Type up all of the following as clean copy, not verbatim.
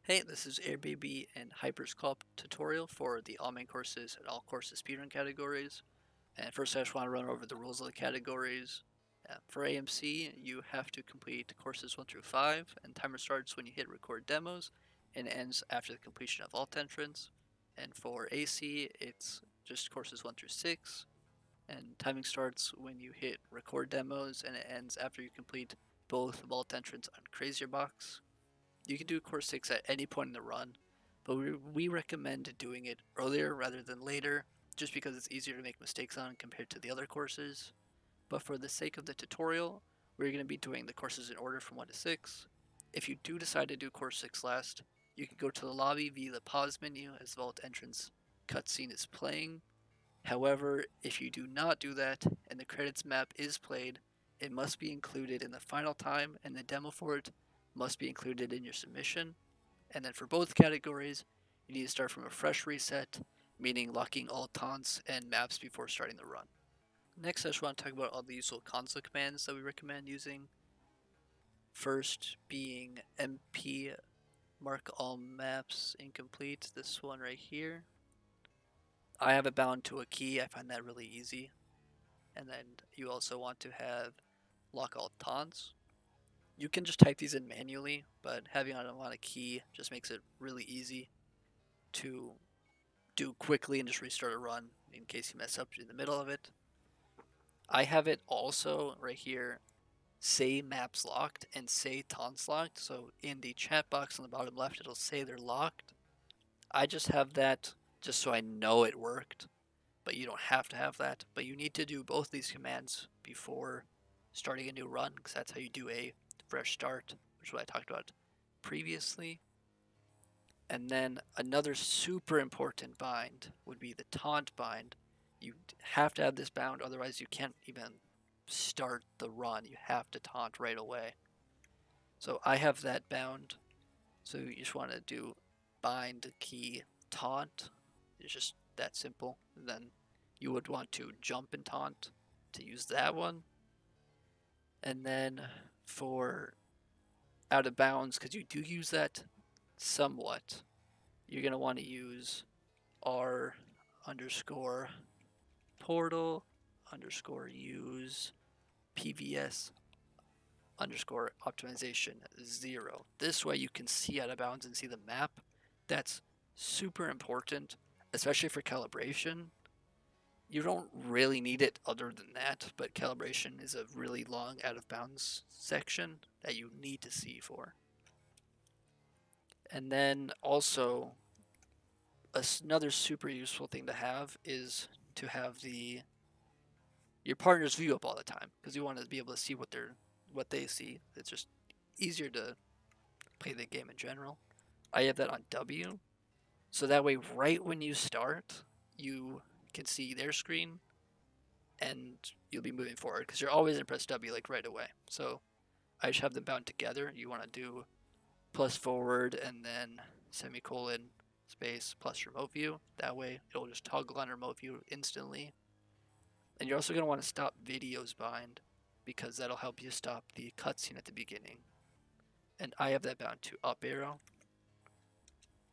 Hey, this is Airbaby and Hyper's Co-op tutorial for the all main courses and all courses speedrun categories. And first I just want to run over the rules of the categories. For AMC, you have to complete courses 1 through 5, and timer starts when you hit record demos and ends after the completion of alt entrants. And for AC, it's just courses 1 through 6, and timing starts when you hit record demos and it ends after you complete both vault entrants on Crazier Box. You can do course 6 at any point in the run, but we recommend doing it earlier rather than later, just because it's easier to make mistakes on compared to the other courses. But for the sake of the tutorial, we're going to be doing the courses in order from 1 to 6. If you do decide to do course 6 last, you can go to the lobby via the pause menu as vault entrance cutscene is playing. However, if you do not do that and the credits map is played, it must be included in the final time, and the demo for it must be included in your submission. And then for both categories, you need to start from a fresh reset, meaning locking all taunts and maps before starting the run. Next, I just want to talk about all the useful console commands that we recommend using. First being MP mark all maps incomplete, this one right here. I have it bound to a key, I find that really easy. And then you also want to have lock all taunts. You can just type these in manually, but having it on a key just makes it really easy to do quickly and just restart a run in case you mess up in the middle of it. I have it also right here, say maps locked and say taunts locked. So in the chat box on the bottom left, it'll say they're locked. I just have that just so I know it worked, but you don't have to have that. But you need to do both these commands before starting a new run, because that's how you do a fresh start, which is what I talked about previously. And then another super important bind would be the taunt bind. You have to have this bound, otherwise you can't even start the run. You have to taunt right away. So I have that bound. So you just want to do bind key taunt. It's just that simple. And then you would want to jump and taunt to use that one. And then for out of bounds, because you do use that somewhat, you're going to want to use r underscore portal underscore use pvs underscore optimization 0. This way you can see out of bounds and see the map. That's super important, especially for calibration. You don't really need it other than that, but calibration is a really long out of bounds section that you need to see for. And then also another super useful thing to have is to have your partner's view up all the time, because you want to be able to see what they see. It's just easier to play the game in general. I have that on W, so that way right when you start, you can see their screen and you'll be moving forward, because you're always going to press W like right away. So I just have them bound together. You want to do plus forward and then semicolon space plus remote view. That way it'll just toggle on remote view instantly. And you're also going to want to stop videos bind, because that'll help you stop the cutscene at the beginning. And I have that bound to up arrow.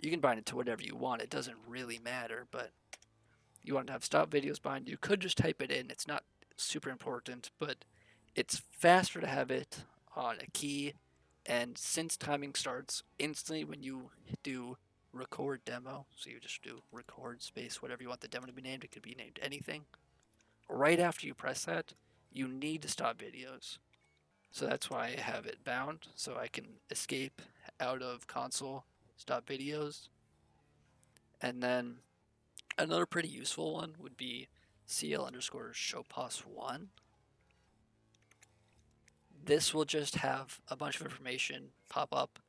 You can bind it to whatever you want, it doesn't really matter, but you want to have stop videos bind. You could just type it in, it's not super important, but it's faster to have it on a key. And since timing starts instantly when you do record demo, so you just do record space whatever you want the demo to be named, it could be named anything. Right after you press that, you need to stop videos. So that's why I have it bound, so I can escape out of console, stop videos. And then another pretty useful one would be CL underscore show pos 1. This will just have a bunch of information pop up.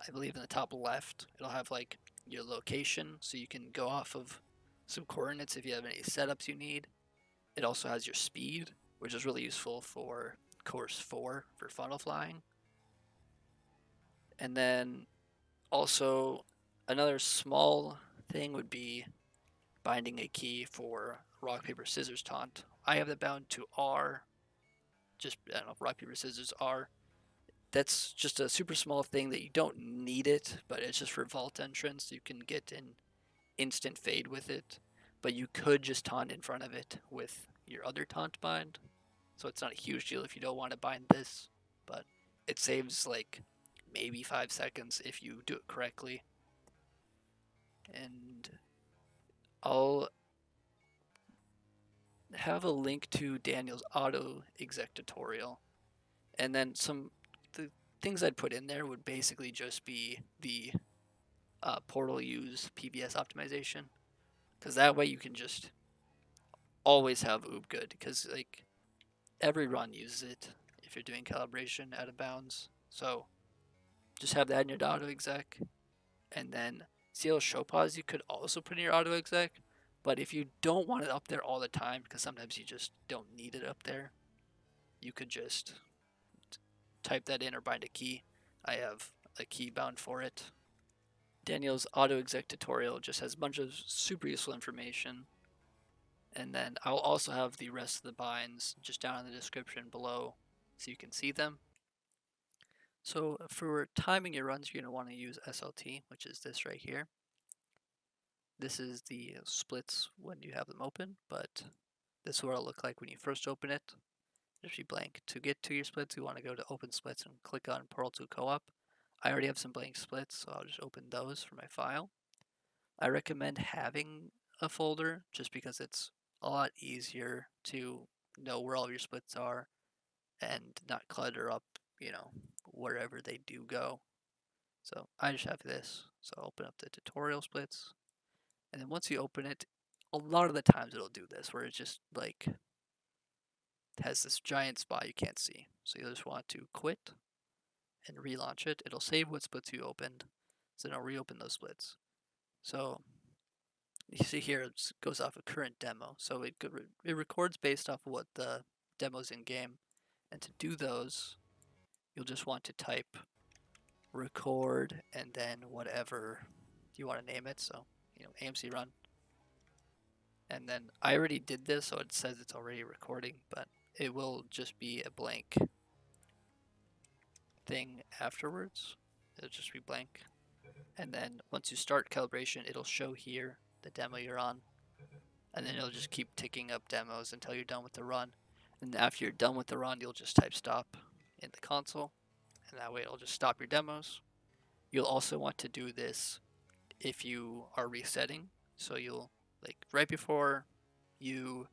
I believe in the top left, it'll have like your location, so you can go off of some coordinates if you have any setups you need. It also has your speed, which is really useful for course 4 for funnel flying. And then also another small thing would be binding a key for rock, paper, scissors taunt. I have that bound to R, just I don't know, rock, paper, scissors, R. that's just a super small thing that you don't need it, but it's just for vault entrance. You can get an instant fade with it, but you could just taunt in front of it with your other taunt bind. So it's not a huge deal if you don't want to bind this, but it saves like maybe 5 seconds if you do it correctly. And I'll have a link to Daniel's autoexec tutorial. And then the things I'd put in there would basically just be the portal use PVS optimization, because that way you can just always have oob good, because like every run uses it if you're doing calibration out of bounds. So just have that in your autoexec, and then CL show pause you could also put in your autoexec. But if you don't want it up there all the time, because sometimes you just don't need it up there, you could just type that in or bind a key. I have a key bound for it. Daniel's autoexec tutorial just has a bunch of super useful information. And then I'll also have the rest of the binds just down in the description below so you can see them. So for timing your runs, you're going to want to use SLT, which is this right here. This is the splits when you have them open, but this is what it'll look like when you first open it. Just be blank. To get to your splits, you want to go to open splits and click on Portal 2 Co-op. I already have some blank splits, so I'll just open those for my file. I recommend having a folder just because it's a lot easier to know where all your splits are and not clutter up, wherever they do go. So I just have this. So I'll open up the tutorial splits. And then once you open it, a lot of the times it'll do this where it just like has this giant spot you can't see. So you'll just want to quit and relaunch it. It'll save what splits you opened. So then I'll reopen those splits. So you see here it goes off a current demo. So it records based off of what the demo's in game. And to do those, you'll just want to type record and then whatever you want to name it. So, AMC run. And then I already did this, so it says it's already recording, but it will just be a blank thing afterwards. It'll just be blank. And then once you start calibration, it'll show here the demo you're on. And then it'll just keep ticking up demos until you're done with the run. And after you're done with the run, you'll just type stop in the console. And that way it'll just stop your demos. You'll also want to do this if you are resetting. So you'll, like, right before you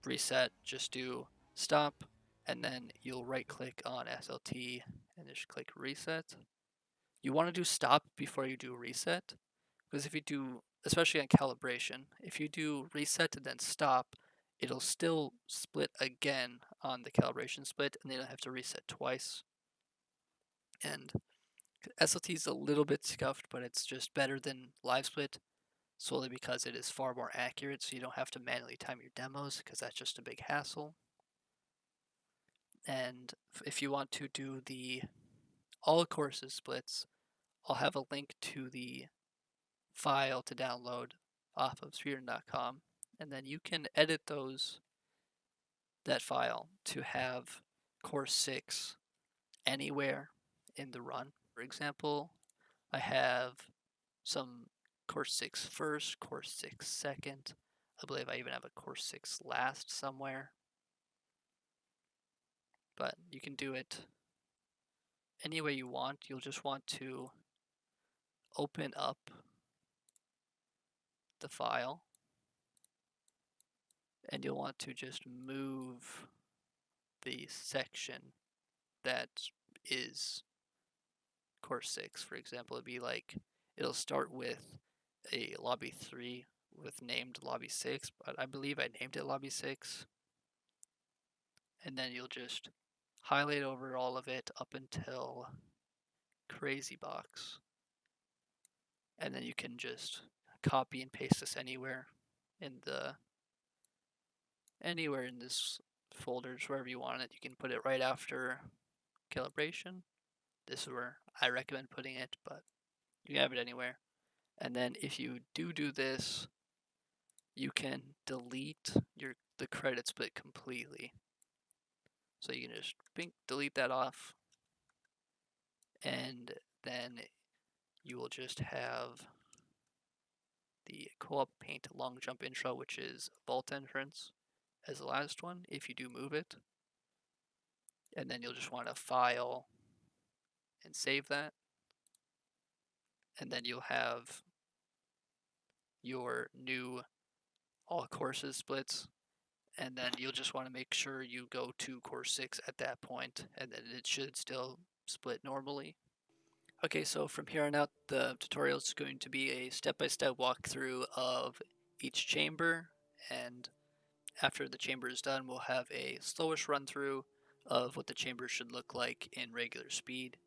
reset, just do stop, and then you'll right click on SLT and just click reset. You want to do stop before you do reset, because if you do, especially on calibration, if you do reset and then stop, it'll still split again on the calibration split, and then you'll have to reset twice. And SLT is a little bit scuffed, but it's just better than Livesplit, solely because it is far more accurate, so you don't have to manually time your demos, because that's just a big hassle. And if you want to do the all courses splits, I'll have a link to the file to download off of Speedrun.com, and then you can edit that file to have course 6 anywhere in the run. For example, I have some course 6 first, course 6 second. I believe I even have a course 6 last somewhere. But you can do it any way you want. You'll just want to open up the file, and you'll want to just move the section that is course 6. For example, it'd be like, it'll start with a lobby 3 with named lobby 6, but I believe I named it lobby 6. And then you'll just highlight over all of it up until crazy box. And then you can just copy and paste this anywhere in this folder, just wherever you want it. You can put it right after calibration. This is where I recommend putting it, but you can have it anywhere. And then if you do this, you can delete the credit split completely. So you can just delete that off, and then you will just have the co-op paint long jump intro, which is vault entrance, as the last one if you do move it. And then you'll just want to file and save that. And then you'll have your new all courses splits. And then you'll just want to make sure you go to course 6 at that point, and then it should still split normally. Okay, so from here on out, the tutorial is going to be a step-by-step walkthrough of each chamber, and after the chamber is done, we'll have a slowish run-through of what the chamber should look like in regular speed.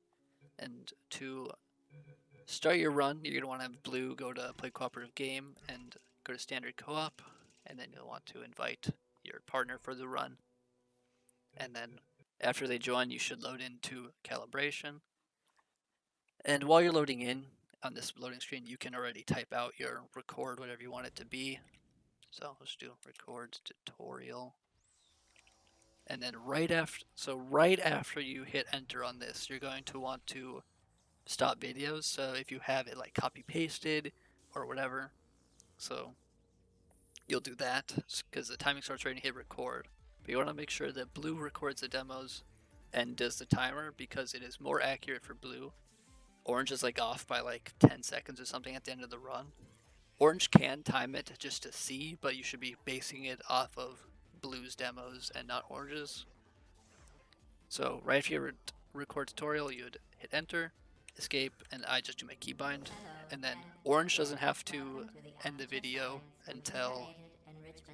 And to start your run, you're going to want to have Blue go to play cooperative game and go to standard co-op, and then you'll want to invite your partner for the run. And then after they join, you should load into calibration. And while you're loading in on this loading screen, you can already type out your record, whatever you want it to be. So let's do record tutorial. And then right after you hit enter on this, you're going to want to stop videos. So if you have it like copy pasted or whatever, so you'll do that because the timing starts right when you hit record. But you want to make sure that Blue records the demos and does the timer because it is more accurate for Blue. Orange is like off by like 10 seconds or something at the end of the run. Orange can time it just to see, but you should be basing it off of Blue's demos and not Orange's. So right after your record tutorial, you'd hit enter, escape, and I just do my keybind. And then Orange doesn't have to end the video until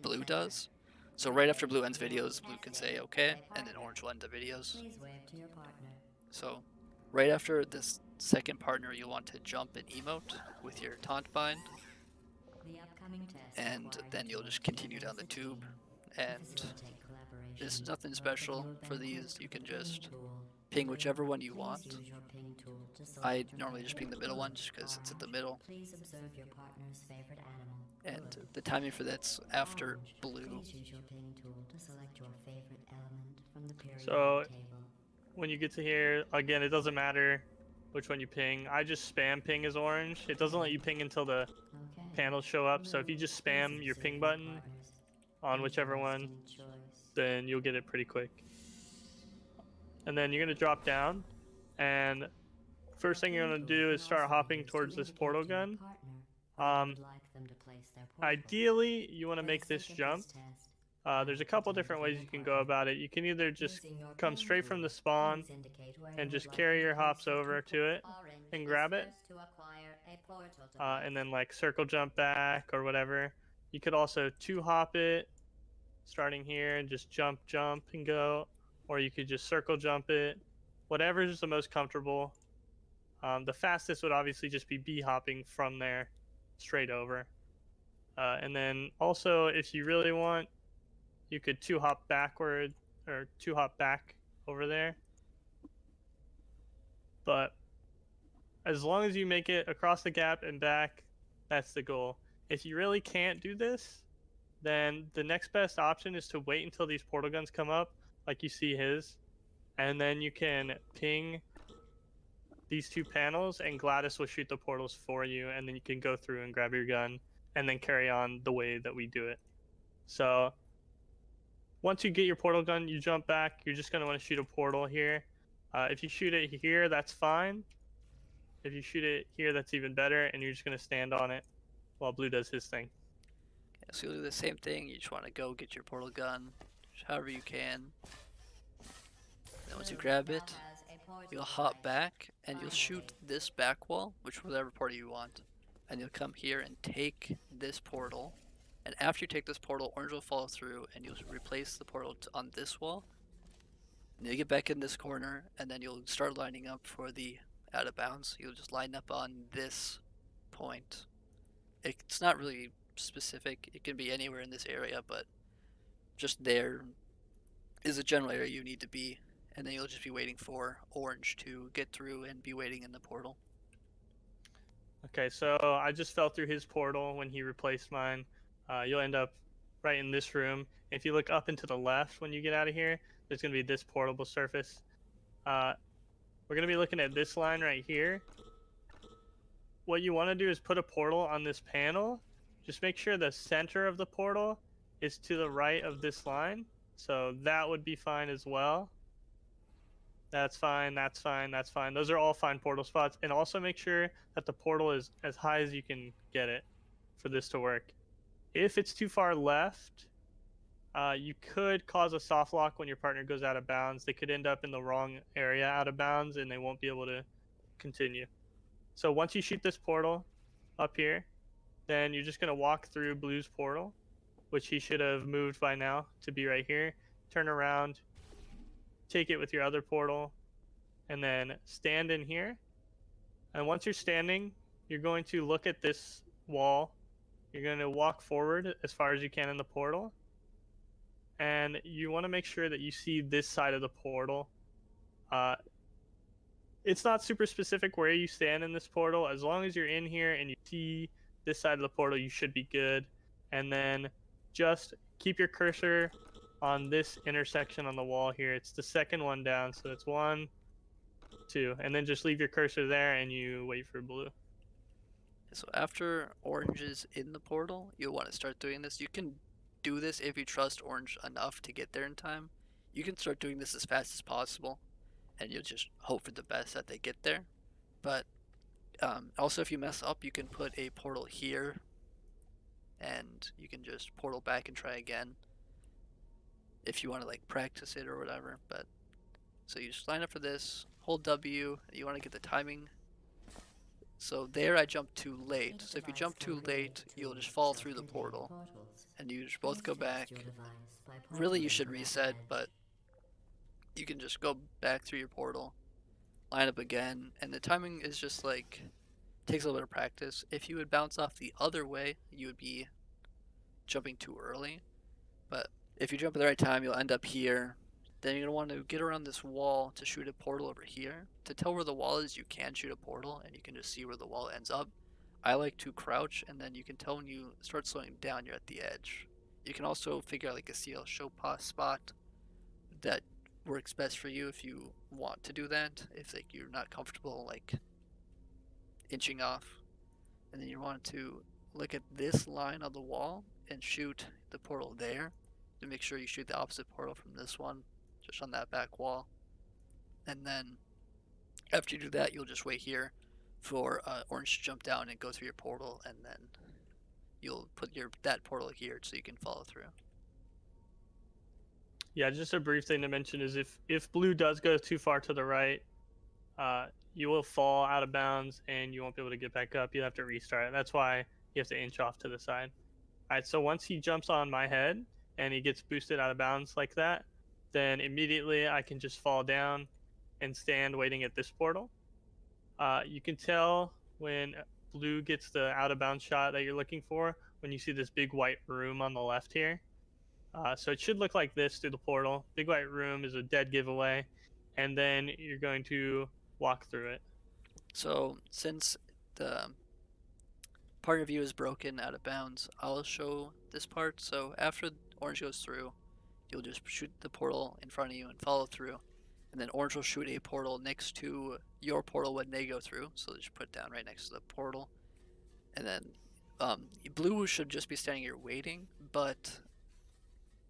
Blue does. So right after Blue ends videos, Blue can say okay, and then Orange will end the videos. So right after this second partner, you'll want to jump and emote with your taunt bind. And then you'll just continue down the tube. And there's nothing special for these. You can just ping whichever one you want. I normally just ping the middle one just because it's at the middle. And the timing for that's after Blue. So when you get to here, again, it doesn't matter which one you ping. I just spam ping as orange. It doesn't let you ping until the panels show up. So if you just spam your ping button on whichever one, then you'll get it pretty quick. And then you're going to drop down, and first thing you're going to do is start hopping towards this portal gun. Ideally, you want to make this jump. There's a couple different ways you can go about it. You can either just come straight from the spawn and just carry your hops over to it and grab it, and then like circle jump back or whatever. You could also 2-hop it, starting here, and just jump and go, or you could just circle jump it, whatever is the most comfortable. The fastest would obviously just be B-hopping from there straight over. And then also, if you really want, you could 2-hop backward or 2-hop back over there. But as long as you make it across the gap and back, that's the goal. If you really can't do this, then the next best option is to wait until these portal guns come up, like you see his, and then you can ping these 2 panels and Gladys will shoot the portals for you, and then you can go through and grab your gun and then carry on the way that we do it. So once you get your portal gun, you jump back. You're just going to want to shoot a portal here. If you shoot it here, that's fine. If you shoot it here, that's even better, and you're just going to stand on it while Blue does his thing. Okay, so you'll do the same thing. You just want to go get your portal gun, however you can. Then once you grab it, you'll hop back, and you'll shoot this back wall, whatever portal you want. And you'll come here and take this portal. And after you take this portal, orange will fall through, and you'll replace the portal on this wall. And you'll get back in this corner, and then you'll start lining up for the out of bounds. You'll just line up on this point. It's not really specific. It can be anywhere in this area, but just there is a general area you need to be. And then you'll just be waiting for orange to get through and be waiting in the portal. Okay, so I just fell through his portal when he replaced mine. You'll end up right in this room. If you look up and to the left when you get out of here, there's going to be this portable surface. we're going to be looking at this line right here. What you want to do is put a portal on this panel. Just make sure the center of the portal is to the right of this line. So that would be fine as well. That's fine, that's fine, that's fine. Those are all fine portal spots. And also make sure that the portal is as high as you can get it for this to work. If it's too far left, you could cause a soft lock when your partner goes out of bounds. They could end up in the wrong area out of bounds and they won't be able to continue. So once you shoot this portal up here, then you're just going to walk through Blue's portal, which he should have moved by now to be right here. Turn around, take it with your other portal, and then stand in here. And once you're standing, you're going to look at this wall. You're going to walk forward as far as you can in the portal. And you want to make sure that you see this side of the portal. It's not super specific where you stand in this portal. As long as you're in here and you see this side of the portal, you should be good. And then just keep your cursor on this intersection on the wall here. It's the second one down, so it's 1, 2, and then just leave your cursor there and you wait for Blue. So after orange is in the portal, you'll want to start doing this. You can do this if you trust orange enough to get there in time. You can start doing this as fast as possible, and you'll just hope for the best that they get there. But also, if you mess up, you can put a portal here, and you can just portal back and try again if you want to like practice it or whatever. But so you just line up for this, hold W, you want to get the timing. So there I jumped too late. So if you jump too late, you'll just fall through the portal, and you just both go back. Really, you should reset, but you can just go back through your portal, line up again, and the timing is just like, takes a little bit of practice. If you would bounce off the other way, you would be jumping too early. But if you jump at the right time, you'll end up here. Then you're going to want to get around this wall to shoot a portal over here. To tell where the wall is, you can shoot a portal, and you can just see where the wall ends up. I like to crouch, and then you can tell when you start slowing down, you're at the edge. You can also figure out like a CL show pause spot that works best for you if you want to do that. If like you're not comfortable like inching off, and then you want to look at this line on the wall and shoot the portal there. To make sure you shoot the opposite portal from this one, just on that back wall. And then after you do that, you'll just wait here for orange to jump down and go through your portal, and then you'll put that portal here so you can follow through. Yeah, just a brief thing to mention is if Blue does go too far to the right, you will fall out of bounds and you won't be able to get back up. You'll have to restart. That's why you have to inch off to the side. All right, so once he jumps on my head and he gets boosted out of bounds like that, then immediately I can just fall down and stand waiting at this portal. You can tell when Blue gets the out of bounds shot that you're looking for when you see this big white room on the left here. So it should look like this through the portal. Big white room is a dead giveaway, and then you're going to walk through it. So since the partner view is broken out of bounds, I'll show this part. So after orange goes through, you'll just shoot the portal in front of you and follow through. And then orange will shoot a portal next to your portal when they go through. So just put it down right next to the portal. And then blue should just be standing here waiting, but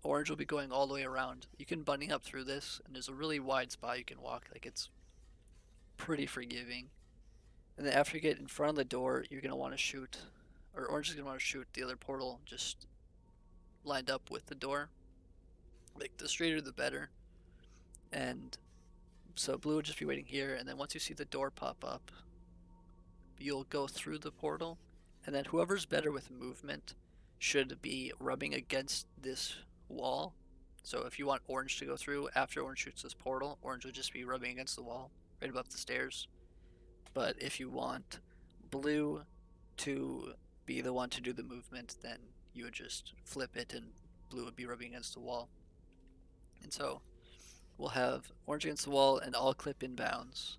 orange will be going all the way around. You can bunny up through this, and there's a really wide spot you can walk. Like, it's pretty forgiving. And then after you get in front of the door, you're going to want to shoot, or orange is going to want to shoot the other portal just lined up with the door. Like, the straighter the better. And so blue will just be waiting here, and then once you see the door pop up, you'll go through the portal, and then whoever's better with movement should be rubbing against this wall. So if you want orange to go through, after orange shoots this portal, orange will just be rubbing against the wall right above the stairs. But if you want blue to be the one to do the movement, then you would just flip it and blue would be rubbing against the wall. And so we'll have orange against the wall and all clip in bounds.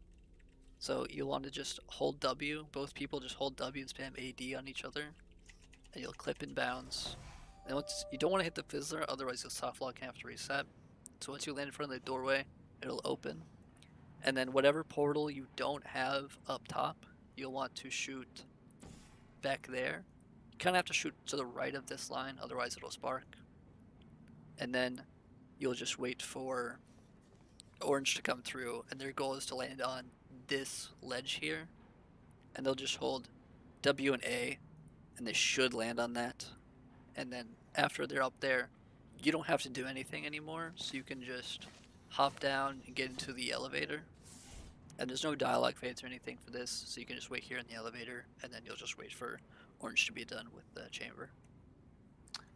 So you'll want to just hold W, both people just hold W and spam AD on each other, and you'll clip in bounds. And once you don't want to hit the fizzler, otherwise you'll soft lock and have to reset. So once you land in front of the doorway, it'll open. And then whatever portal you don't have up top, you'll want to shoot back there. You kind of have to shoot to the right of this line, otherwise it'll spark. And then you'll just wait for orange to come through, and their goal is to land on this ledge here. And they'll just hold W and A, and they should land on that. And then after they're up there, you don't have to do anything anymore, so you can just hop down and get into the elevator. And there's no dialogue fades or anything for this, so you can just wait here in the elevator, and then you'll just wait for orange to be done with the chamber.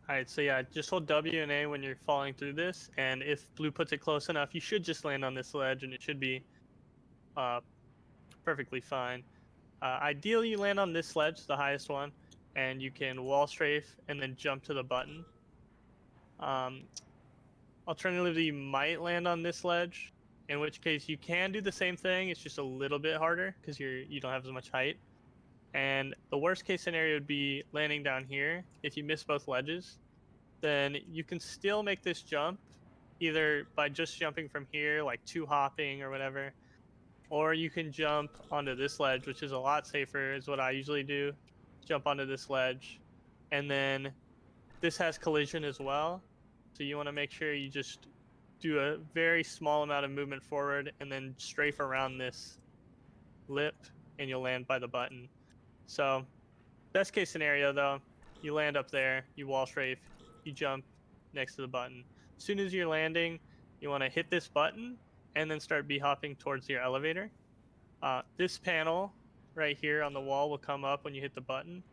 Alright, so yeah, just hold W and A when you're falling through this, and if blue puts it close enough, you should just land on this ledge, and it should be perfectly fine. Ideally, you land on this ledge, the highest one, and you can wall strafe and then jump to the button. Alternatively, you might land on this ledge, in which case you can do the same thing. It's just a little bit harder because you don't have as much height. And the worst case scenario would be landing down here. If you miss both ledges, then you can still make this jump either by just jumping from here, like two hopping or whatever, or you can jump onto this ledge, which is a lot safer, is what I usually do. Jump onto this ledge, and then this has collision as well. So you want to make sure you just do a very small amount of movement forward and then strafe around this lip, and you'll land by the button. So best case scenario though, you land up there, you wall strafe, you jump next to the button. As soon as you're landing, you want to hit this button and then start b-hopping towards your elevator. This panel right here on the wall will come up when you hit the button.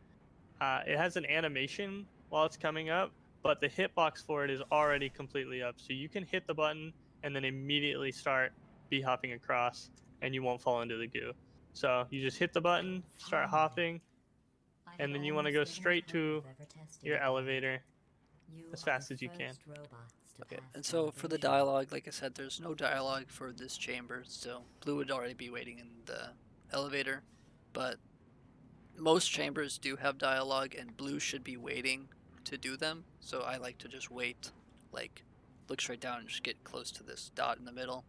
It has an animation while it's coming up, but the hitbox for it is already completely up. So you can hit the button and then immediately start b-hopping across, and you won't fall into the goo. So you just hit the button, start hopping, and then you want to go straight to your elevator as fast as you can. Okay, and so for the dialogue, like I said, there's no dialogue for this chamber, so blue would already be waiting in the elevator, but most chambers do have dialogue, and blue should be waiting to do them, so I like to just wait, like, look straight down and just get close to this dot in the middle,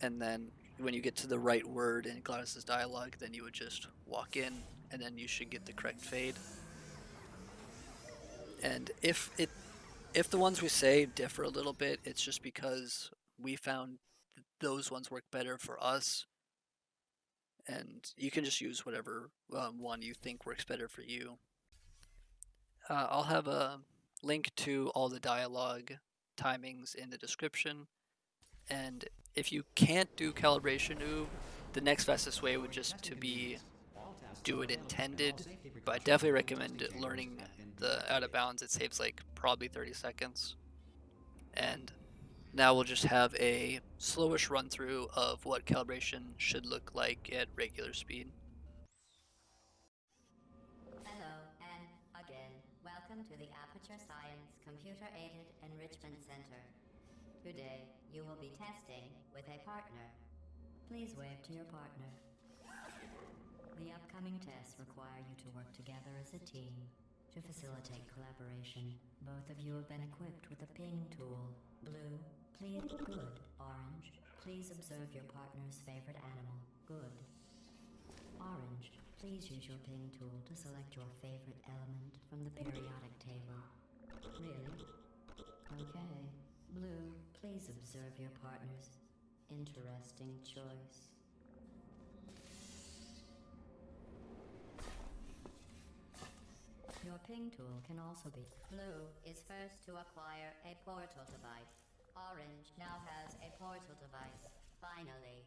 and then when you get to the right word in Gladys's dialogue, then you would just walk in, and then you should get the correct fade. And if the ones we say differ a little bit, it's just because we found those ones work better for us, and you can just use whatever one you think works better for you. I'll have a link to all the dialogue timings in the description, and if you can't do calibration noob, the next fastest way would just to be do it intended, but I definitely recommend learning the out of bounds. It saves like probably 30 seconds. And now we'll just have a slowish run through of what calibration should look like at regular speed. Hello, and again, welcome to the Aperture Science Computer-Aided Enrichment Center. Today, you will be testing with a partner. Please wave to your partner. The upcoming tests require you to work together as a team to facilitate collaboration. Both of you have been equipped with a ping tool. Blue, please. Good. Orange, please observe your partner's favorite animal. Good. Orange, please use your ping tool to select your favorite element from the periodic table. Really? Okay. Blue, please observe your partner's interesting choice. Your ping tool can also be... Blue is first to acquire a portal device. Orange now has a portal device. Finally.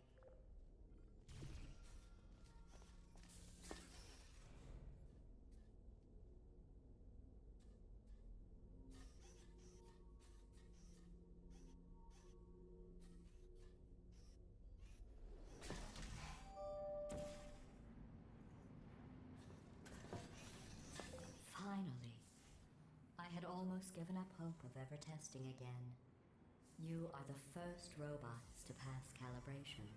Finally. I had almost given up hope of ever testing again. You are the first robots to pass calibration.